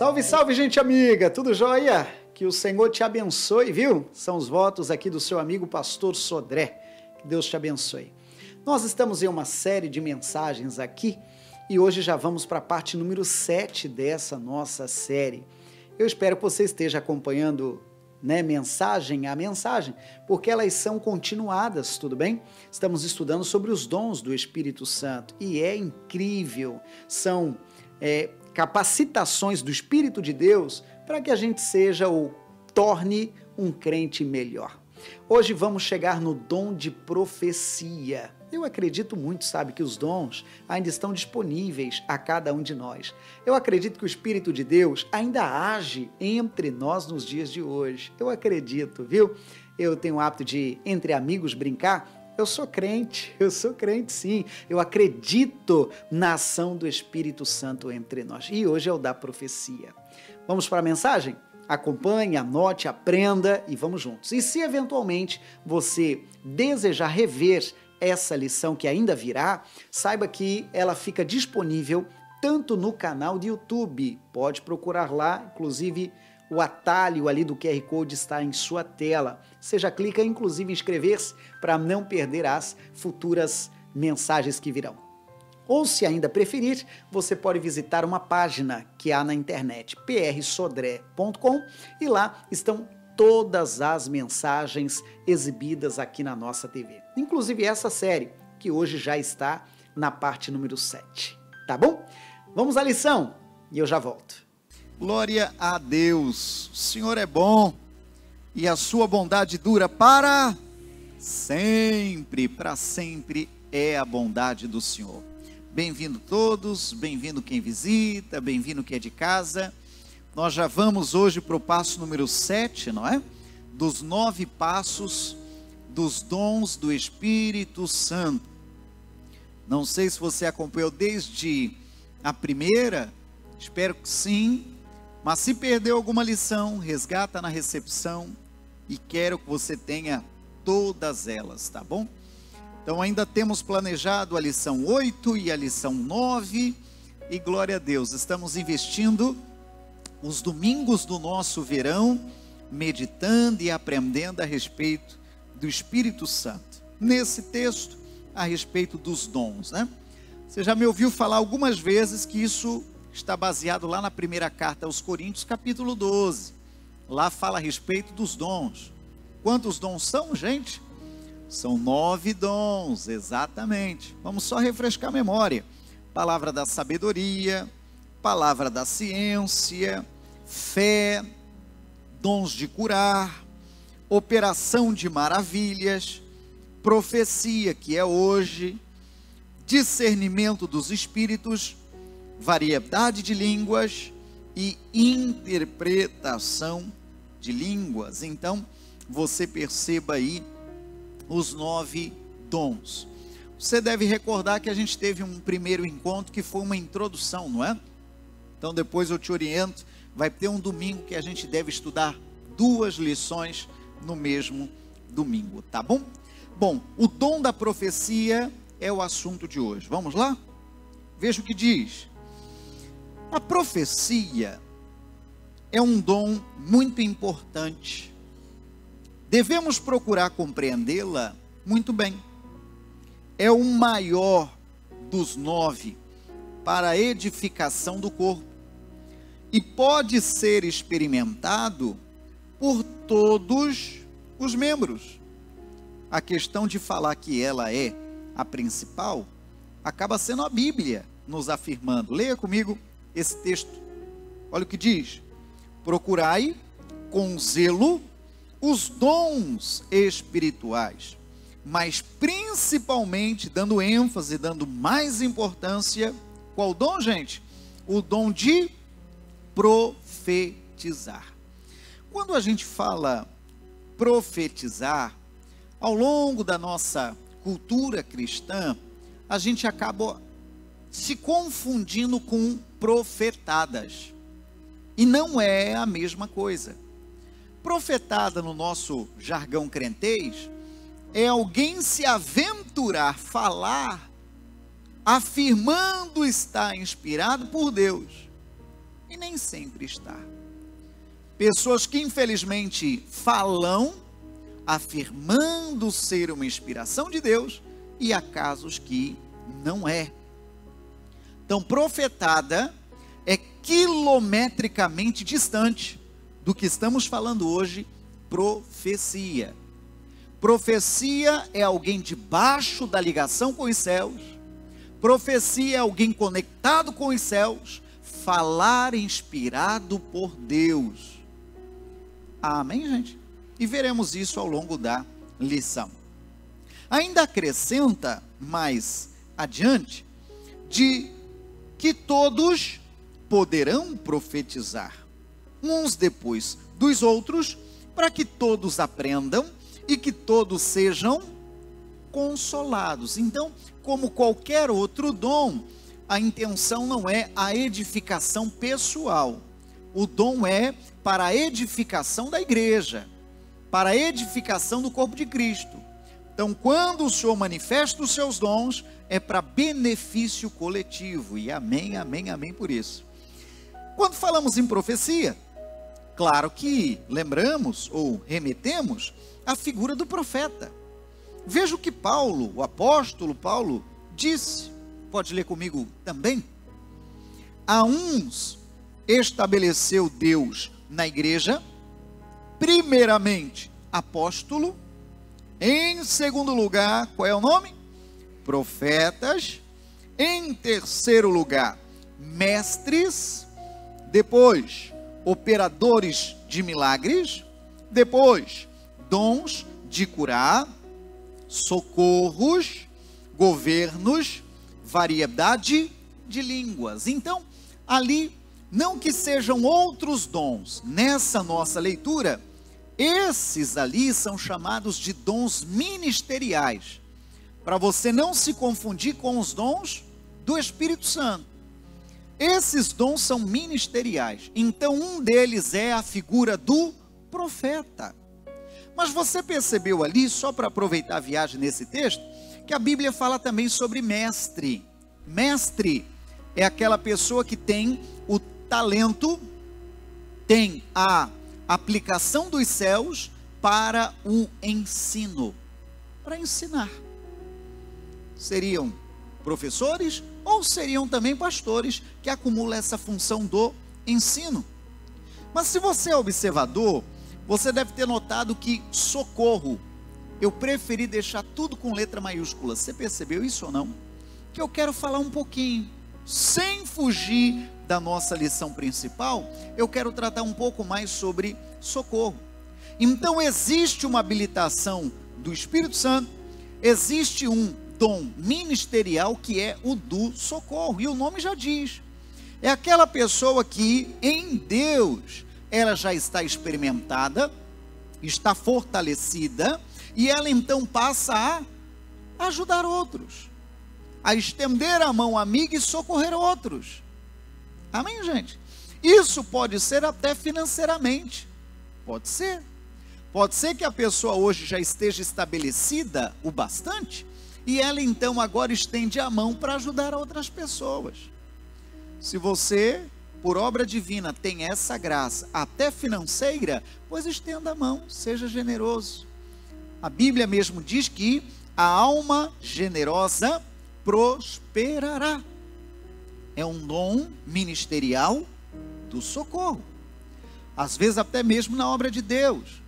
Salve, salve, gente amiga, tudo jóia? Que o Senhor te abençoe, viu? São os votos aqui do seu amigo pastor Sodré. Que Deus te abençoe. Nós estamos em uma série de mensagens aqui e hoje já vamos para a parte número 7 dessa nossa série. Eu espero que você esteja acompanhando, mensagem a mensagem, porque elas são continuadas, tudo bem? Estamos estudando sobre os dons do Espírito Santo e é incrível, são capacitações do Espírito de Deus para que a gente seja ou torne um crente melhor. Hoje vamos chegar no dom de profecia. Eu acredito muito, sabe, que os dons ainda estão disponíveis a cada um de nós. Eu acredito que o Espírito de Deus ainda age entre nós nos dias de hoje. Eu acredito, viu? Eu tenho o hábito de, entre amigos, brincar. Eu sou crente sim. Eu acredito na ação do Espírito Santo entre nós. E hoje é o da profecia. Vamos para a mensagem? Acompanhe, anote, aprenda e vamos juntos. E se eventualmente você desejar rever essa lição que ainda virá, saiba que ela fica disponível tanto no canal do YouTube. Pode procurar lá, inclusive o atalho ali do QR Code está em sua tela. Você já clica, inclusive, em inscrever-se para não perder as futuras mensagens que virão. Ou, se ainda preferir, você pode visitar uma página que há na internet, prsodré.com, e lá estão todas as mensagens exibidas aqui na nossa TV. Inclusive essa série, que hoje já está na parte número 7. Tá bom? Vamos à lição e eu já volto. Glória a Deus, o Senhor é bom e a sua bondade dura para sempre é a bondade do Senhor. Bem-vindo todos, bem-vindo quem visita, bem-vindo quem é de casa. Nós já vamos hoje para o passo número 7, não é? Dos 9 passos dos dons do Espírito Santo. Não sei se você acompanhou desde a primeira, espero que sim. Mas se perdeu alguma lição, resgata na recepção e quero que você tenha todas elas, tá bom? Então ainda temos planejado a lição 8 e a lição 9 e glória a Deus, estamos investindo os domingos do nosso verão, meditando e aprendendo a respeito do Espírito Santo. Nesse texto, a respeito dos dons, né? Você já me ouviu falar algumas vezes que isso está baseado lá na primeira carta aos Coríntios, capítulo 12. Lá fala a respeito dos dons. Quantos dons são, gente? São 9 dons, exatamente. Vamos só refrescar a memória. Palavra da sabedoria, palavra da ciência, fé, dons de curar, operação de maravilhas, profecia, que é hoje, discernimento dos espíritos, variedade de línguas e interpretação de línguas. Então, você perceba aí os 9 dons. Você deve recordar que a gente teve um primeiro encontro que foi uma introdução, não é? Então, depois eu te oriento, vai ter um domingo que a gente deve estudar 2 lições no mesmo domingo, tá bom? Bom, o dom da profecia é o assunto de hoje. Vamos lá? Veja o que diz. A profecia é um dom muito importante. Devemos procurar compreendê-la muito bem. É o maior dos 9 para a edificação do corpo e pode ser experimentado por todos os membros. A questão de falar que ela é a principal acaba sendo a Bíblia nos afirmando. Leia comigo esse texto, olha o que diz: procurai com zelo os dons espirituais, mas principalmente dando ênfase, dando mais importância, qual dom, gente? O dom de profetizar. Quando a gente fala profetizar, ao longo da nossa cultura cristã, a gente acaba se confundindo com profetadas. E não é a mesma coisa. Profetada no nosso jargão crentez é alguém se aventurar, falar, afirmando estar inspirado por Deus. e nem sempre está. Pessoas que infelizmente falam, afirmando ser uma inspiração de Deus, e há casos que não é. Então, profetada é quilometricamente distante do que estamos falando hoje, profecia. Profecia é alguém debaixo da ligação com os céus. Profecia é alguém conectado com os céus, falar inspirado por Deus. Amém, gente? E veremos isso ao longo da lição. Ainda acrescenta mais adiante, de que todos poderão profetizar, uns depois dos outros, para que todos aprendam e que todos sejam consolados. Então, como qualquer outro dom, a intenção não é a edificação pessoal. O dom é para a edificação da igreja, para a edificação do corpo de Cristo. Então, quando o Senhor manifesta os seus dons, é para benefício coletivo. E amém, amém, amém por isso. Quando falamos em profecia, claro que lembramos ou remetemos à figura do profeta. Veja o que Paulo, o apóstolo Paulo, disse. Pode ler comigo também? A uns estabeleceu Deus na igreja, primeiramente apóstolo, em segundo lugar, qual é o nome? Profetas, em terceiro lugar, mestres, depois, operadores de milagres, depois, dons de curar, socorros, governos, variedade de línguas. Então, ali, não que sejam outros dons, nessa nossa leitura, esses ali são chamados de dons ministeriais, para você não se confundir com os dons do Espírito Santo. Esses dons são ministeriais, então um deles é a figura do profeta. Mas você percebeu ali, só para aproveitar a viagem nesse texto, que a Bíblia fala também sobre mestre. Mestre é aquela pessoa que tem o talento, tem a aplicação dos céus para o ensino, para ensinar. Seriam professores ou seriam também pastores que acumulam essa função do ensino. Mas se você é observador, você deve ter notado que socorro, eu preferi deixar tudo com letra maiúscula. Você percebeu isso ou não? Que eu quero falar um pouquinho, sem fugir da nossa lição principal, eu quero tratar um pouco mais sobre socorro. Então existe uma habilitação do Espírito Santo, existe um dom ministerial que é o do socorro, e o nome já diz, é aquela pessoa que em Deus, ela já está experimentada, está fortalecida, e ela então passa a ajudar outros, a estender a mão amiga e socorrer outros. Amém, gente? Isso pode ser até financeiramente, pode ser que a pessoa hoje já esteja estabelecida o bastante, e ela então agora estende a mão para ajudar outras pessoas. Se você, por obra divina, tem essa graça, até financeira, pois estenda a mão, seja generoso. A Bíblia mesmo diz que a alma generosa prosperará. É um dom ministerial do socorro. Às vezes até mesmo na obra de Deus.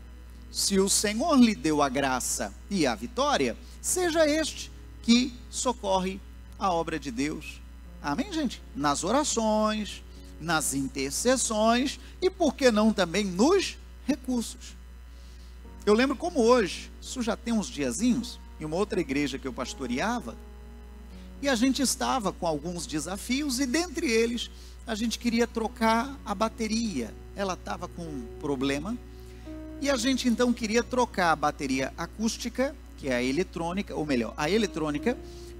Se o Senhor lhe deu a graça e a vitória, seja este que socorre a obra de Deus. Amém, gente? Nas orações, nas intercessões e por que não também nos recursos. Eu lembro como hoje, isso já tem uns diazinhos, em uma outra igreja que eu pastoreava, e a gente estava com alguns desafios, e dentre eles, a gente queria trocar a bateria. Ela estava com um problema, e a gente então queria trocar a bateria acústica, que é a eletrônica, ou melhor, a eletrônica,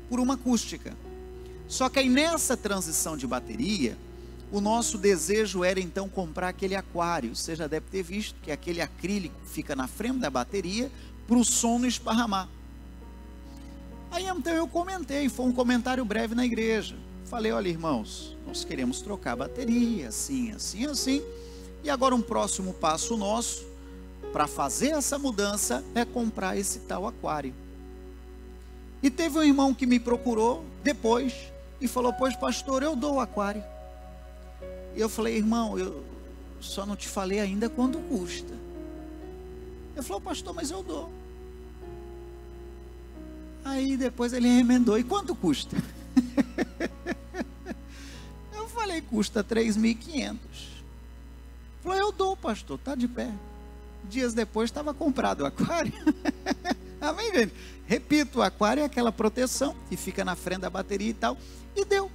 por uma acústica. Só que aí nessa transição de bateria, o nosso desejo era então comprar aquele aquário. Você já deve ter visto que aquele acrílico fica na frente da bateria para o som não esparramar. Aí então eu comentei, foi um comentário breve na igreja. falei, olha irmãos, nós queremos trocar a bateria, assim, assim, assim. E agora um próximo passo nosso, para fazer essa mudança, é comprar esse tal aquário. E teve um irmão que me procurou depois, e falou, pois pastor, eu dou o aquário. E eu falei, irmão, eu só não te falei ainda quanto custa. Ele falou, pastor, mas eu dou. Aí depois ele remendou, e quanto custa? Eu falei, custa 3.500. Falou, eu dou, pastor, está de pé. Dias depois estava comprado o aquário. Amém, gente? Repito, o aquário é aquela proteção que fica na frente da bateria e tal. E deu.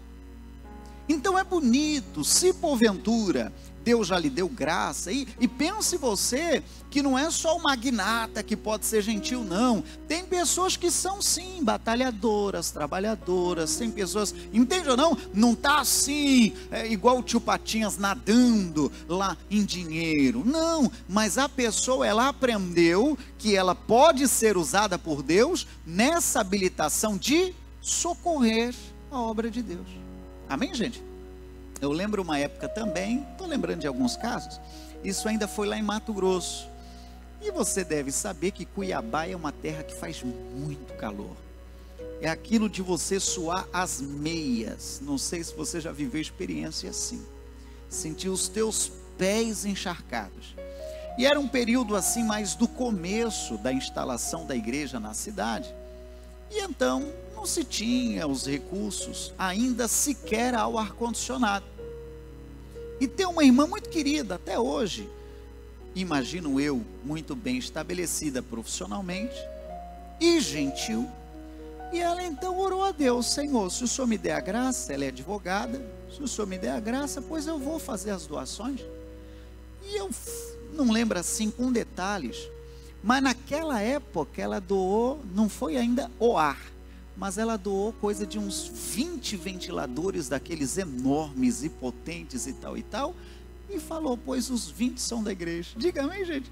Então é bonito, se porventura Deus já lhe deu graça, e pense você que não é só o magnata que pode ser gentil, não. Tem pessoas que são sim, batalhadoras, trabalhadoras, tem pessoas, entende ou não? Não está assim, igual o tio Patinhas nadando lá em dinheiro, não. Mas a pessoa, ela aprendeu que ela pode ser usada por Deus nessa habilitação de socorrer a obra de Deus. Amém, gente? Eu lembro uma época também, estou lembrando de alguns casos, isso ainda foi lá em Mato Grosso. E você deve saber que Cuiabá é uma terra que faz muito calor. É aquilo de você suar as meias. Não sei se você já viveu experiência assim. Sentir os teus pés encharcados. E era um período assim mais do começo da instalação da igreja na cidade. E então não se tinha os recursos ainda sequer ao ar-condicionado. E tem uma irmã muito querida até hoje, imagino eu, muito bem estabelecida profissionalmente e gentil. E ela então orou a Deus, Senhor, se o Senhor me der a graça, ela é advogada, se o Senhor me der a graça, pois eu vou fazer as doações. E eu não lembro assim com detalhes, mas naquela época ela doou, não foi ainda o ar, mas ela doou coisa de uns 20 ventiladores daqueles enormes e potentes e tal, e falou, pois os 20 são da igreja. Diga amém, gente.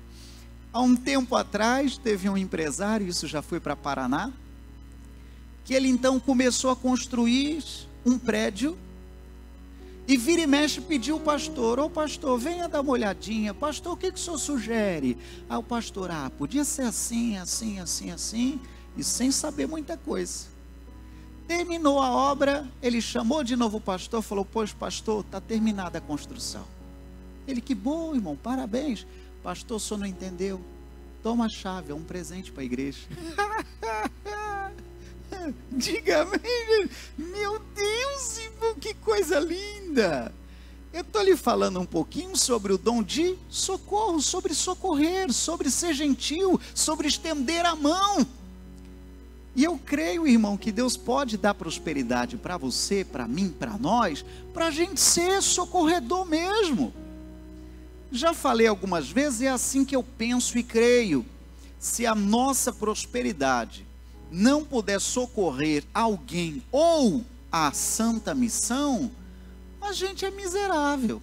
Há um tempo atrás, teve um empresário, isso já foi para Paraná, que ele então começou a construir um prédio, e vira e mexe pediu o pastor, ô pastor, venha dar uma olhadinha, pastor, o que o senhor sugere? O pastor, podia ser assim, assim, assim, assim, e sem saber muita coisa. Terminou a obra, ele chamou de novo o pastor, falou, pois pastor, está terminada a construção. Ele, que bom irmão, parabéns. Pastor, o senhor não entendeu? Toma a chave, é um presente para a igreja. Diga amém, meu Deus, irmão, que coisa linda. Eu estou lhe falando um pouquinho sobre o dom de socorro, sobre socorrer, sobre ser gentil, sobre estender a mão. E eu creio, irmão, que Deus pode dar prosperidade para você, para mim, para nós, para a gente ser socorredor mesmo. Já falei algumas vezes, é assim que eu penso e creio. Se a nossa prosperidade não puder socorrer alguém ou a santa missão, a gente é miserável.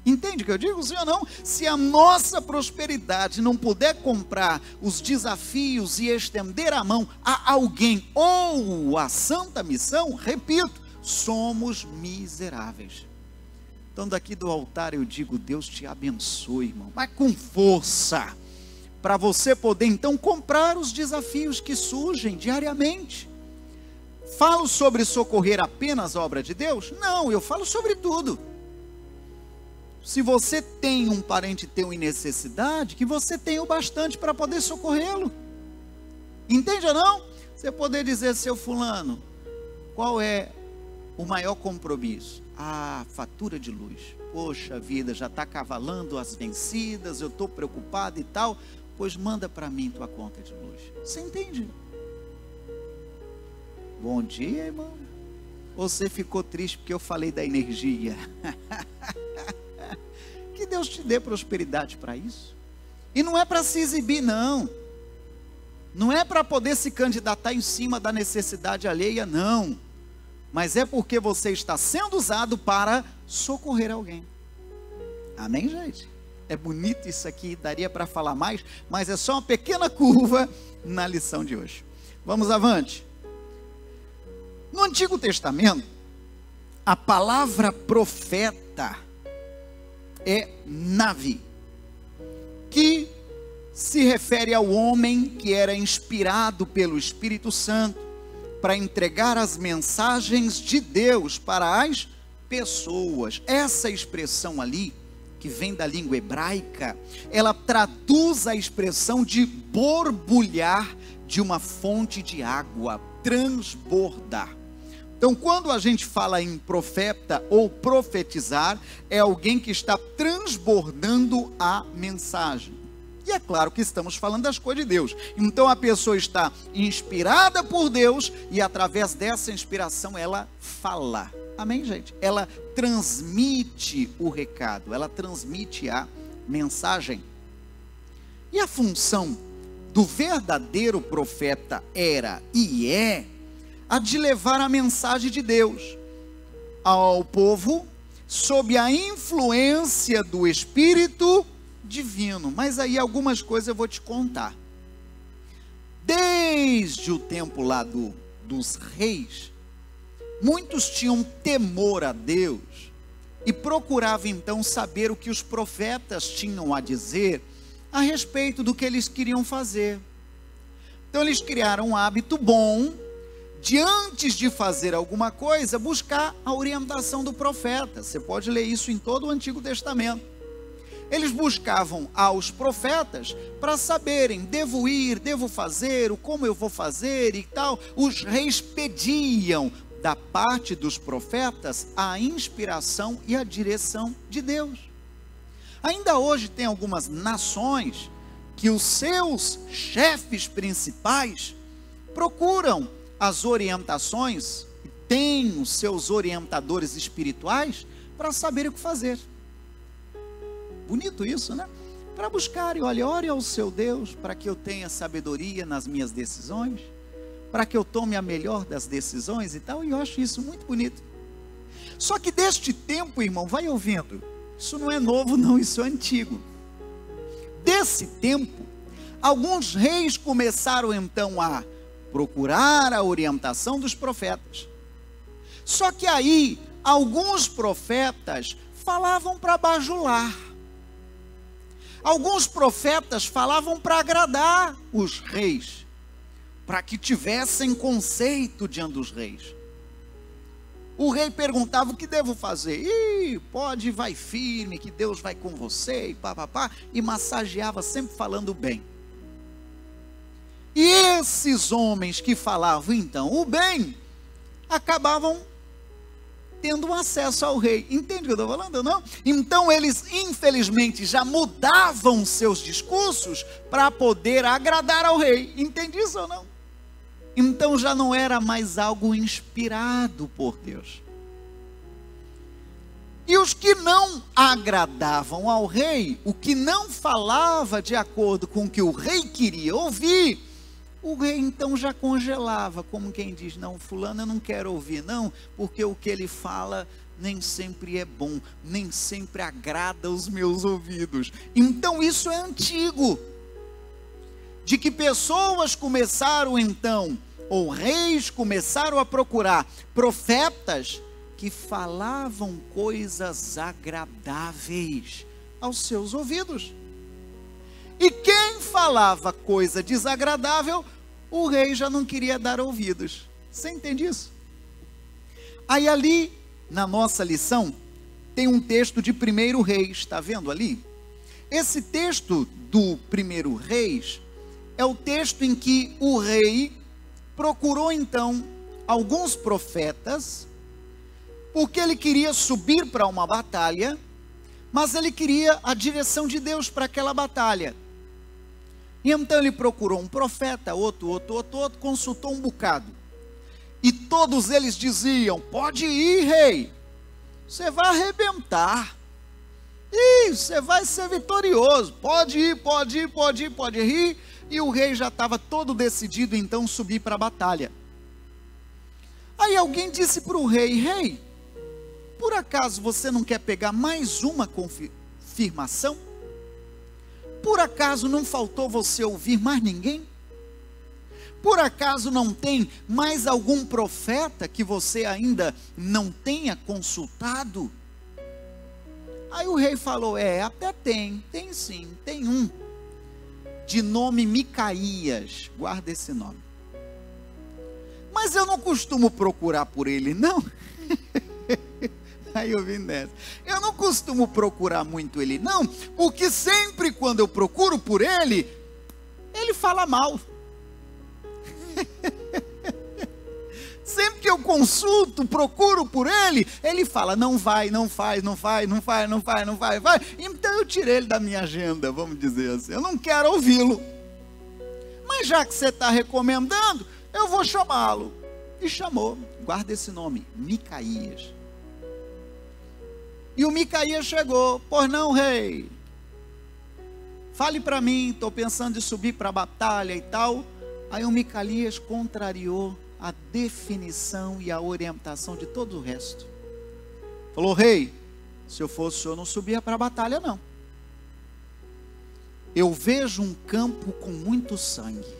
Entende o que eu digo, sim ou não? Se a nossa prosperidade não puder comprar os desafios e estender a mão a alguém ou a santa missão, repito, somos miseráveis. Então daqui do altar eu digo, Deus te abençoe, irmão, mas com força, para você poder então comprar os desafios que surgem diariamente. Falo sobre socorrer apenas a obra de Deus? Não, eu falo sobre tudo. Se você tem um parente teu em necessidade, que você tenha o bastante para poder socorrê-lo. Entende ou não? Você poder dizer, seu fulano, qual é o maior compromisso? Fatura de luz. Poxa vida, já está cavalando as vencidas, eu estou preocupado e tal. Pois manda para mim tua conta de luz. Você entende? Bom dia, irmão. Você ficou triste porque eu falei da energia. Que Deus te dê prosperidade para isso. E não é para se exibir, não. Não é para poder se candidatar em cima da necessidade alheia, não. Mas é porque você está sendo usado para socorrer alguém. Amém, gente? É bonito isso aqui, daria para falar mais, mas é só uma pequena curva na lição de hoje. Vamos avante. No Antigo Testamento, A palavra profeta é Navi, que se refere ao homem que era inspirado pelo Espírito Santo para entregar as mensagens de Deus para as pessoas. Essa expressão ali, que vem da língua hebraica, ela traduz a expressão de borbulhar de uma fonte de água, transbordar. Então, quando a gente fala em profeta ou profetizar, é alguém que está transbordando a mensagem. E é claro que estamos falando das coisas de Deus. Então, a pessoa está inspirada por Deus e através dessa inspiração ela fala. Amém, gente? Ela transmite o recado, ela transmite a mensagem. E a função do verdadeiro profeta era e é a de levar a mensagem de Deus ao povo sob a influência do Espírito Divino. Mas aí algumas coisas eu vou te contar. Desde o tempo lá dos reis, muitos tinham temor a Deus e procuravam então saber o que os profetas tinham a dizer a respeito do que eles queriam fazer. Então eles criaram um hábito bom de, antes de fazer alguma coisa, buscar a orientação do profeta. Você pode ler isso em todo o Antigo Testamento. Eles buscavam aos profetas para saberem, devo ir, devo fazer, o como eu vou fazer e tal. Os reis pediam da parte dos profetas a inspiração e a direção de Deus. Ainda hoje tem algumas nações que os seus chefes principais procuram as orientações, têm os seus orientadores espirituais para saber o que fazer. Bonito isso, né? Para buscarem, olha, ore ao seu Deus para que eu tenha sabedoria nas minhas decisões, para que eu tome a melhor das decisões e tal, e eu acho isso muito bonito. Só que deste tempo, irmão, vai ouvindo, isso não é novo não, isso é antigo. Desse tempo, alguns reis começaram então a procurar a orientação dos profetas. Só que aí, alguns profetas falavam para bajular. Alguns profetas falavam para agradar os reis, para que tivessem conceito diante dos reis. O rei perguntava: o que devo fazer? Pode, vai firme, que Deus vai com você, e papapá, e massageava sempre falando bem. E esses homens que falavam então o bem, acabavam tendo acesso ao rei. Entende o que eu estou falando, não? Então eles infelizmente já mudavam seus discursos para poder agradar ao rei. Entende isso ou não? Então já não era mais algo inspirado por Deus. E os que não agradavam ao rei, o que não falava de acordo com o que o rei queria ouvir, o rei então já congelava, como quem diz: não, fulano eu não quero ouvir não, porque o que ele fala nem sempre é bom, nem sempre agrada os meus ouvidos. Então isso é antigo, de que pessoas começaram então, ou reis começaram a procurar profetas que falavam coisas agradáveis aos seus ouvidos. E quem falava coisa desagradável, o rei já não queria dar ouvidos. Você entende isso? Aí ali, na nossa lição, tem um texto de 1 Reis, está vendo ali? Esse texto do 1 Reis é o texto em que o rei procurou então alguns profetas, porque ele queria subir para uma batalha, mas ele queria a direção de Deus para aquela batalha. E então ele procurou um profeta, outro, consultou um bocado. E todos eles diziam: pode ir, rei, você vai arrebentar. Você vai ser vitorioso. Pode ir. E o rei já estava todo decidido então subir para a batalha. Aí alguém disse para o rei: rei, por acaso você não quer pegar mais uma confirmação? Por acaso não faltou você ouvir mais ninguém? Por acaso não tem mais algum profeta que você ainda não tenha consultado? Aí o rei falou, até tem sim, tem um, de nome Micaías, guarda esse nome. Mas eu não costumo procurar por ele, não. Aí eu vim nessa. Eu não costumo procurar muito ele, não, porque sempre quando eu procuro por ele, ele fala mal. Sempre que eu consulto, procuro por ele, ele fala, não vai. Então eu tirei ele da minha agenda, vamos dizer assim. Eu não quero ouvi-lo. Mas já que você está recomendando, eu vou chamá-lo. E chamou, guarda esse nome, Micaías. E o Micaías chegou, pois não, rei? Fale para mim, estou pensando em subir para a batalha e tal. Aí o Micaías contrariou a definição e a orientação de todo o resto. Falou, rei, se eu fosse o senhor, não subia para a batalha, não. Eu vejo um campo com muito sangue.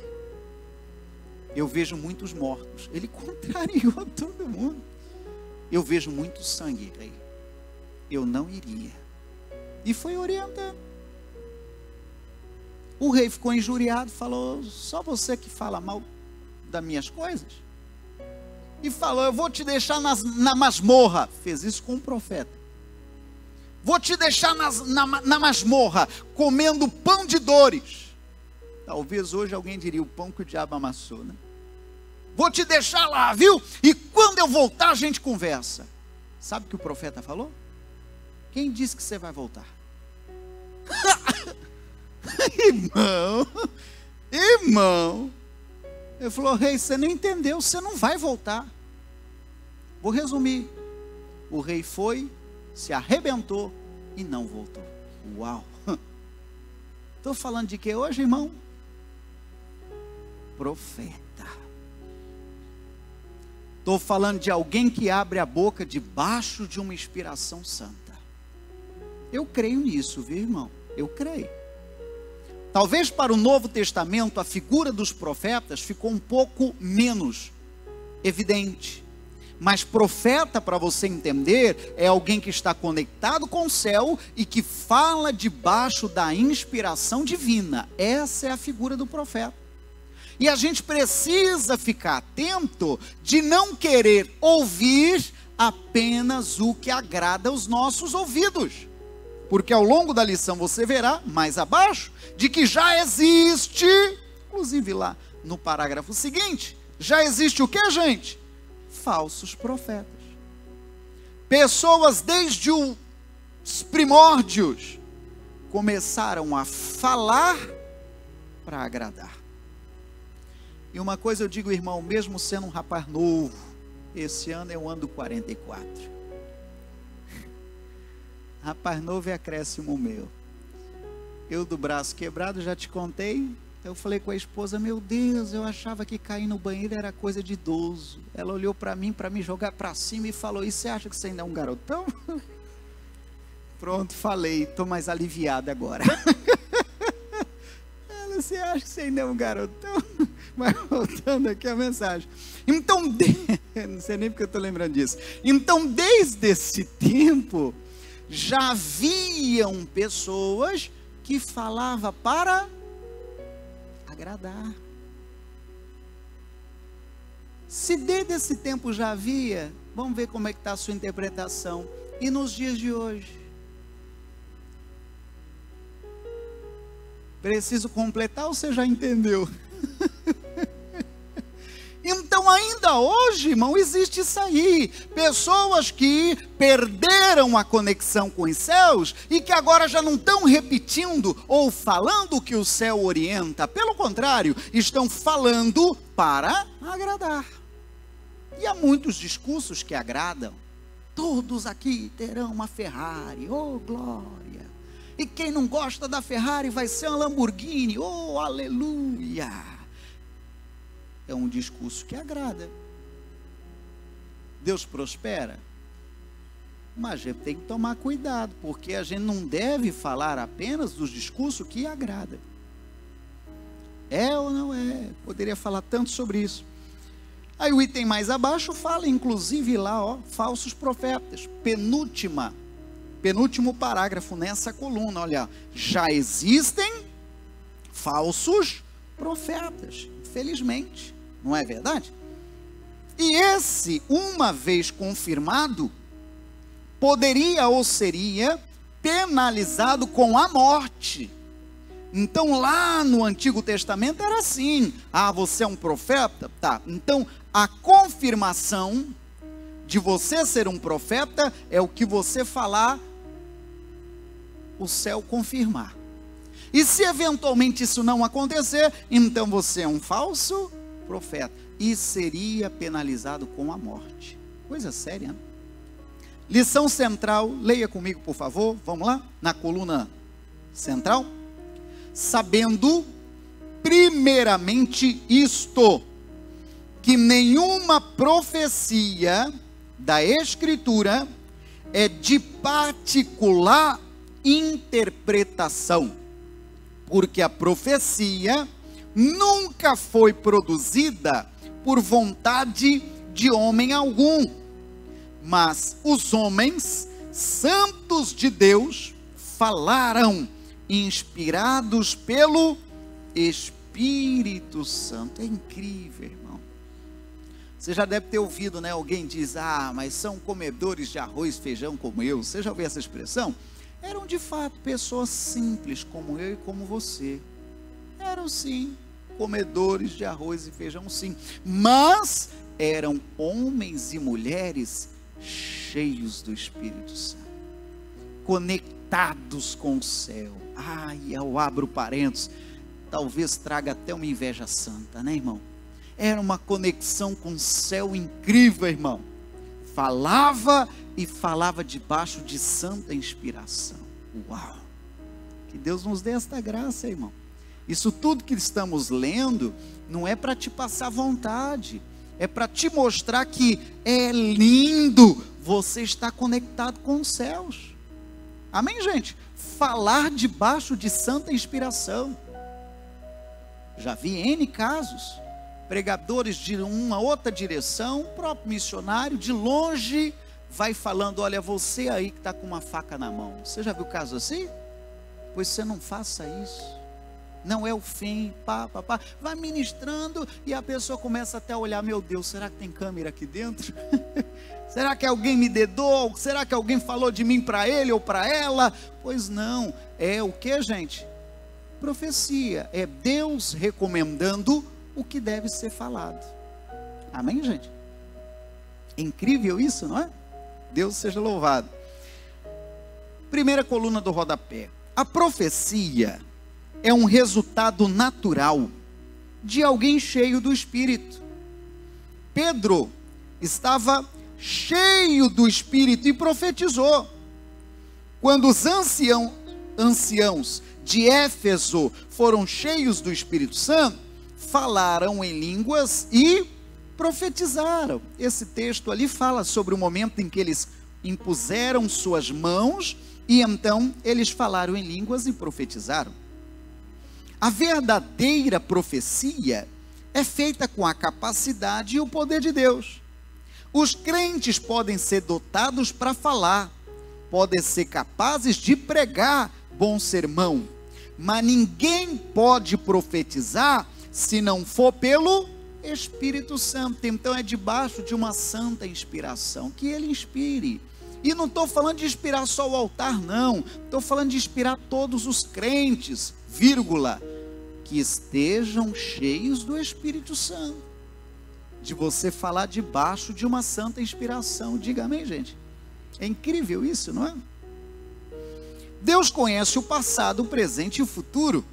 Eu vejo muitos mortos. Ele contrariou todo mundo. Eu vejo muito sangue, rei. Eu não iria. E foi orientando. O rei ficou injuriado, falou, só você que fala mal das minhas coisas? E falou, eu vou te deixar na masmorra. Fez isso com um profeta. Vou te deixar na masmorra, comendo pão de dores. Talvez hoje alguém diria, o pão que o diabo amassou, né? Vou te deixar lá, viu? E quando eu voltar a gente conversa. Sabe o que o profeta falou? Quem disse que você vai voltar? Irmão, ele falou, rei, você não entendeu, você não vai voltar. Vou resumir, o rei foi, se arrebentou e não voltou. Uau, estou falando de que hoje, irmão? Profeta. Estou falando de alguém que abre a boca debaixo de uma inspiração santa. Eu creio nisso, viu, irmão? Eu creio. Talvez para o Novo Testamento a figura dos profetas ficou um pouco menos evidente. Mas profeta, para você entender, é alguém que está conectado com o céu e que fala debaixo da inspiração divina. Essa é a figura do profeta. E a gente precisa ficar atento de não querer ouvir apenas o que agrada aos nossos ouvidos. Porque ao longo da lição você verá, mais abaixo, de que já existe, inclusive lá no parágrafo seguinte, já existe o que, gente? Falsos profetas. Pessoas desde os primórdios começaram a falar para agradar. E uma coisa eu digo, irmão, mesmo sendo um rapaz novo, esse ano eu ando 44. Rapaz novo é acréscimo meu. Eu do braço quebrado, já te contei. Eu falei com a esposa, meu Deus, eu achava que cair no banheiro era coisa de idoso. Ela olhou para mim, para me jogar para cima e falou, e você acha que você ainda é um garotão? Pronto, falei, estou mais aliviado agora. Ela, você acha que você ainda é um garotão? Mas voltando aqui a mensagem. Então, não sei nem porque eu estou lembrando disso. Então, desde esse tempo, já haviam pessoas que falavam para agradar. Se desde esse tempo já havia, vamos ver como é que está a sua interpretação. E nos dias de hoje? Preciso completar ou você já entendeu? Então ainda hoje, irmão, existe isso aí. Pessoas que perderam a conexão com os céus e que agora já não estão repetindo ou falando o que o céu orienta. Pelo contrário, estão falando para agradar. E há muitos discursos que agradam. Todos aqui terão uma Ferrari, oh glória. E quem não gosta da Ferrari vai ser uma Lamborghini, oh aleluia. É um discurso que agrada. Deus prospera. Mas a gente tem que tomar cuidado, porque a gente não deve falar apenas dos discursos que agrada. É ou não é? Poderia falar tanto sobre isso. Aí o item mais abaixo fala, inclusive lá, ó, falsos profetas. Penúltimo parágrafo nessa coluna, olha, já existem falsos profetas, infelizmente, não é verdade? E esse, uma vez confirmado, poderia ou seria penalizado com a morte. Então lá no Antigo Testamento era assim, você é um profeta? Tá, então a confirmação de você ser um profeta é o que você falar, o céu confirmar. E se eventualmente isso não acontecer, então você é um falso profeta e seria penalizado com a morte. Coisa séria, né? Lição central, leia comigo por favor, vamos lá, na coluna central. Sabendo primeiramente isto, que nenhuma profecia da Escritura é de particular interpretação, porque a profecia nunca foi produzida por vontade de homem algum, mas os homens santos de Deus falaram, inspirados pelo Espírito Santo. É incrível, irmão. Você já deve ter ouvido, né? Alguém diz, mas são comedores de arroz e feijão como eu. Você já ouviu essa expressão? Eram de fato pessoas simples como eu e como você. Eram sim, comedores de arroz e feijão sim. Mas eram homens e mulheres cheios do Espírito Santo, conectados com o céu. Eu abro parênteses, talvez traga até uma inveja santa, né, irmão? Era uma conexão com o céu incrível, irmão. Falava e falava debaixo de santa inspiração. Uau! Que Deus nos dê esta graça, irmão. Isso tudo que estamos lendo não é para te passar vontade, é para te mostrar que é lindo você estar conectado com os céus. Amém, gente? Falar debaixo de santa inspiração. Já vi N casos, pregadores de uma outra direção, o próprio missionário de longe vai falando, olha, você aí que está com uma faca na mão. Você já viu caso assim? Pois você não faça isso. Não é o fim, vai ministrando e a pessoa começa até a olhar, meu Deus, será que tem câmera aqui dentro? Será que alguém me dedou? Será que alguém falou de mim para ele ou para ela? Pois não, é o que, gente? Profecia, é Deus recomendando o que deve ser falado. Amém, gente? É incrível isso, não é? Deus seja louvado. Primeira coluna do rodapé. A profecia é um resultado natural de alguém cheio do Espírito. Pedro estava cheio do Espírito e profetizou. Quando os anciãos de Éfeso foram cheios do Espírito Santo, falaram em línguas e profetizaram. Esse texto ali fala sobre o momento em que eles impuseram suas mãos e então eles falaram em línguas e profetizaram. A verdadeira profecia é feita com a capacidade e o poder de Deus. Os crentes podem ser dotados para falar, podem ser capazes de pregar bom sermão, mas ninguém pode profetizar se não for pelo Espírito Santo. Então é debaixo de uma santa inspiração, que ele inspire. E não estou falando de inspirar só o altar, não. Estou falando de inspirar todos os crentes, vírgula, que estejam cheios do Espírito Santo. De você falar debaixo de uma santa inspiração. Diga amém, gente. É incrível isso, não é? Deus conhece o passado, o presente e o futuro.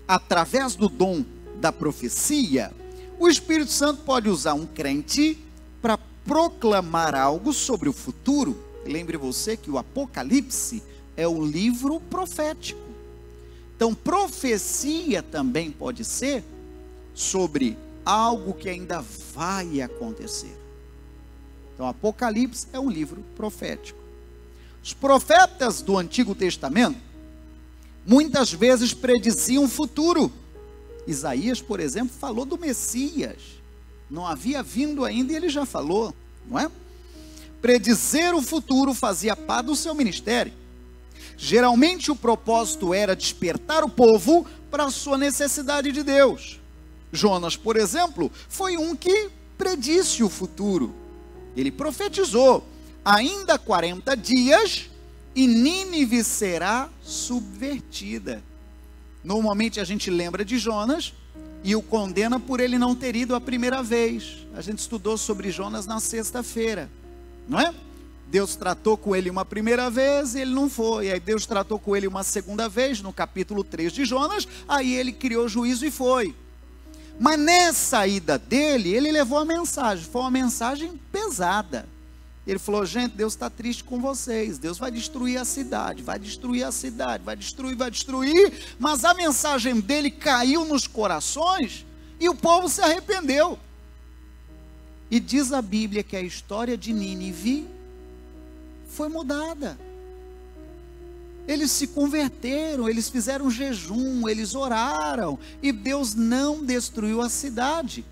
Através do dom da profecia, o Espírito Santo pode usar um crente para proclamar algo sobre o futuro. Lembre você que o Apocalipse é um livro profético. Então, profecia também pode ser sobre algo que ainda vai acontecer. Então, Apocalipse é um livro profético. Os profetas do Antigo Testamento muitas vezes prediziam o futuro. Isaías, por exemplo, falou do Messias. Não havia vindo ainda e ele já falou, não é? Predizer o futuro fazia parte do seu ministério. Geralmente o propósito era despertar o povo para a sua necessidade de Deus. Jonas, por exemplo, foi um que predisse o futuro. Ele profetizou: ainda 40 dias e Nínive será subvertida. Normalmente a gente lembra de Jonas e o condena por ele não ter ido a primeira vez. A gente estudou sobre Jonas na sexta-feira, não é? Deus tratou com ele uma primeira vez e ele não foi. Aí Deus tratou com ele uma segunda vez, no capítulo 3 de Jonas. Aí ele criou juízo e foi. Mas nessa ida dele, ele levou a mensagem. Foi uma mensagem pesada. Ele falou: gente, Deus está triste com vocês. Deus vai destruir a cidade, vai destruir a cidade, vai destruir. Mas a mensagem dele caiu nos corações e o povo se arrependeu. E diz a Bíblia que a história de Nínive foi mudada. Eles se converteram, eles fizeram jejum, eles oraram, e Deus não destruiu a cidade.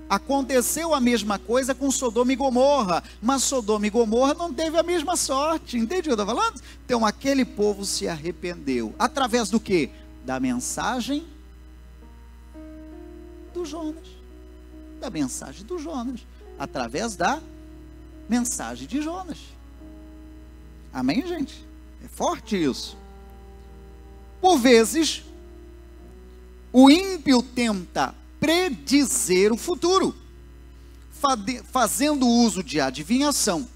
Aconteceu a mesma coisa com Sodoma e Gomorra, mas Sodoma e Gomorra não teve a mesma sorte, entende o que eu estou falando? Então aquele povo se arrependeu, através do quê? Da mensagem do Jonas, através da mensagem de Jonas. Amém, gente? É forte isso. Por vezes, o ímpio tenta predizer o futuro, fazendo uso de adivinhação,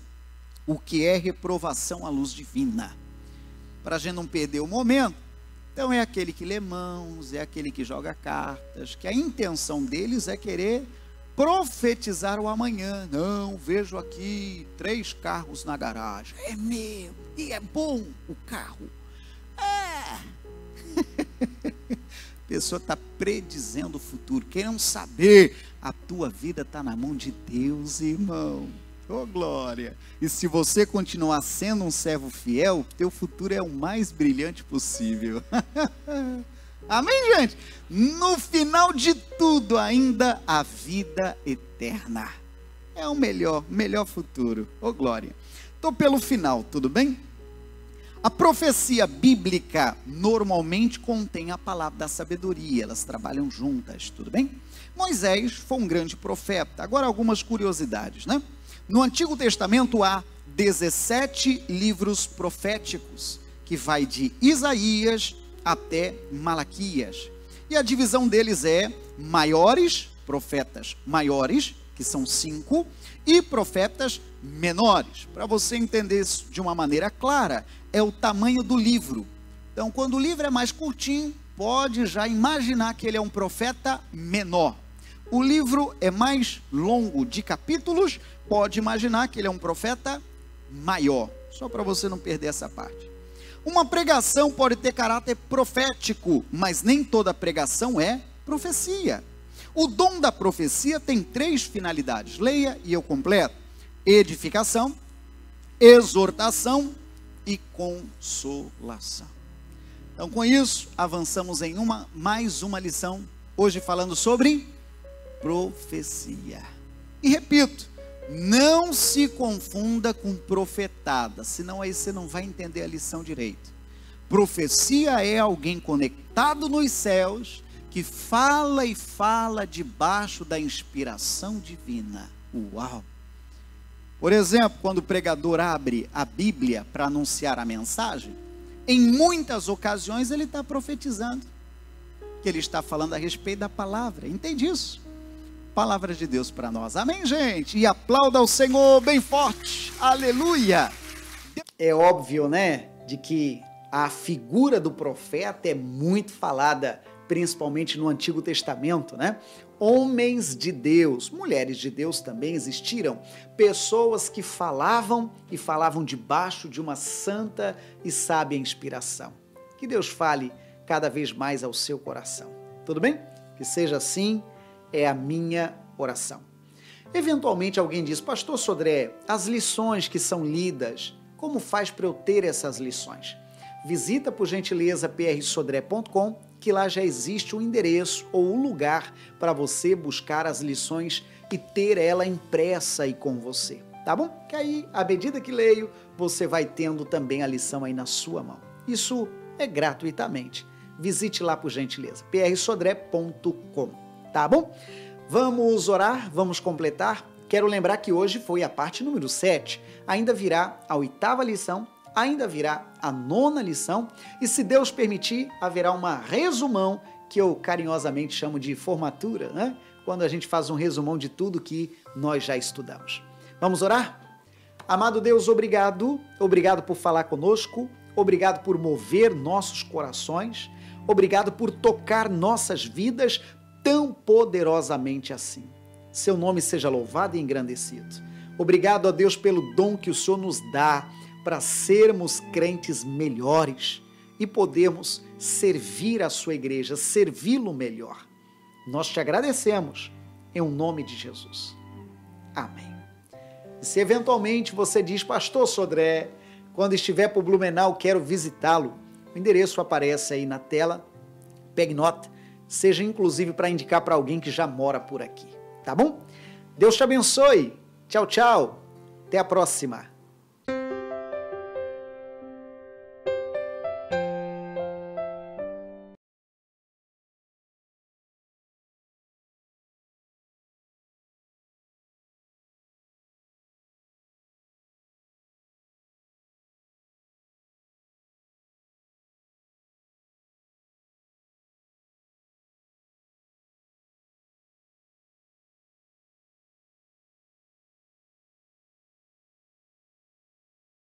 o que é reprovação à luz divina. Para a gente não perder o momento, então é aquele que lê mãos, é aquele que joga cartas, que a intenção deles é querer profetizar o amanhã. Não, vejo aqui 3 carros na garagem. É meu, e é bom o carro. A pessoa está predizendo o futuro, querendo saber. A tua vida está na mão de Deus, irmão. Oh, glória! E se você continuar sendo um servo fiel, teu futuro é o mais brilhante possível. Amém, gente? No final de tudo, ainda a vida eterna. É o melhor futuro. Oh, glória. Estou pelo final, tudo bem? A profecia bíblica normalmente contém a palavra da sabedoria. Elas trabalham juntas, tudo bem? Moisés foi um grande profeta. Agora algumas curiosidades, né? No Antigo Testamento há 17 livros proféticos, que vai de Isaías até Malaquias, e a divisão deles é profetas maiores, que são 5, e profetas menores. Para você entender isso de uma maneira clara, é o tamanho do livro. Então, quando o livro é mais curtinho, pode já imaginar que ele é um profeta menor. O livro é mais longo, de capítulos, pode imaginar que ele é um profeta maior. Só para você não perder essa parte. Uma pregação pode ter caráter profético, mas nem toda pregação é profecia. O dom da profecia tem 3 finalidades. Leia e eu completo: edificação, exortação e consolação. Então, com isso, avançamos em mais uma lição, hoje falando sobre profecia. E repito, não se confunda com profetada, senão aí você não vai entender a lição direito. Profecia é alguém conectado nos céus, que fala e fala debaixo da inspiração divina. Uau! Por exemplo, quando o pregador abre a Bíblia para anunciar a mensagem, em muitas ocasiões ele está profetizando, que ele está falando a respeito da palavra. Entende isso? Palavra de Deus para nós. Amém, gente? E aplauda ao Senhor bem forte. Aleluia! É óbvio, né, de que a figura do profeta é muito falada, principalmente no Antigo Testamento, né? Homens de Deus, mulheres de Deus também existiram, pessoas que falavam e falavam debaixo de uma santa e sábia inspiração. Que Deus fale cada vez mais ao seu coração. Tudo bem? Que seja assim, é a minha oração. Eventualmente alguém diz: Pastor Sodré, as lições que são lidas, como faz para eu ter essas lições? Visita por gentileza prsodré.com, que lá já existe o endereço ou o lugar para você buscar as lições e ter ela impressa aí com você, tá bom? Que aí, à medida que leio, você vai tendo também a lição aí na sua mão. Isso é gratuitamente. Visite lá por gentileza, prsodré.com, tá bom? Vamos orar, vamos completar. Quero lembrar que hoje foi a parte número 7, ainda virá a 8ª lição, ainda virá a 9ª lição e, se Deus permitir, haverá uma resumão que eu carinhosamente chamo de formatura, né? Quando a gente faz um resumão de tudo que nós já estudamos. Vamos orar? Amado Deus, obrigado por falar conosco, obrigado por mover nossos corações, obrigado por tocar nossas vidas tão poderosamente assim. Seu nome seja louvado e engrandecido. Obrigado a Deus pelo dom que o Senhor nos dá para sermos crentes melhores e podermos servir a sua igreja, servi-lo melhor. Nós te agradecemos em nome de Jesus. Amém. E se eventualmente você diz, Pastor Sodré, quando estiver por Blumenau, quero visitá-lo, o endereço aparece aí na tela, pegue nota, seja inclusive para indicar para alguém que já mora por aqui, tá bom? Deus te abençoe. Tchau, tchau. Até a próxima.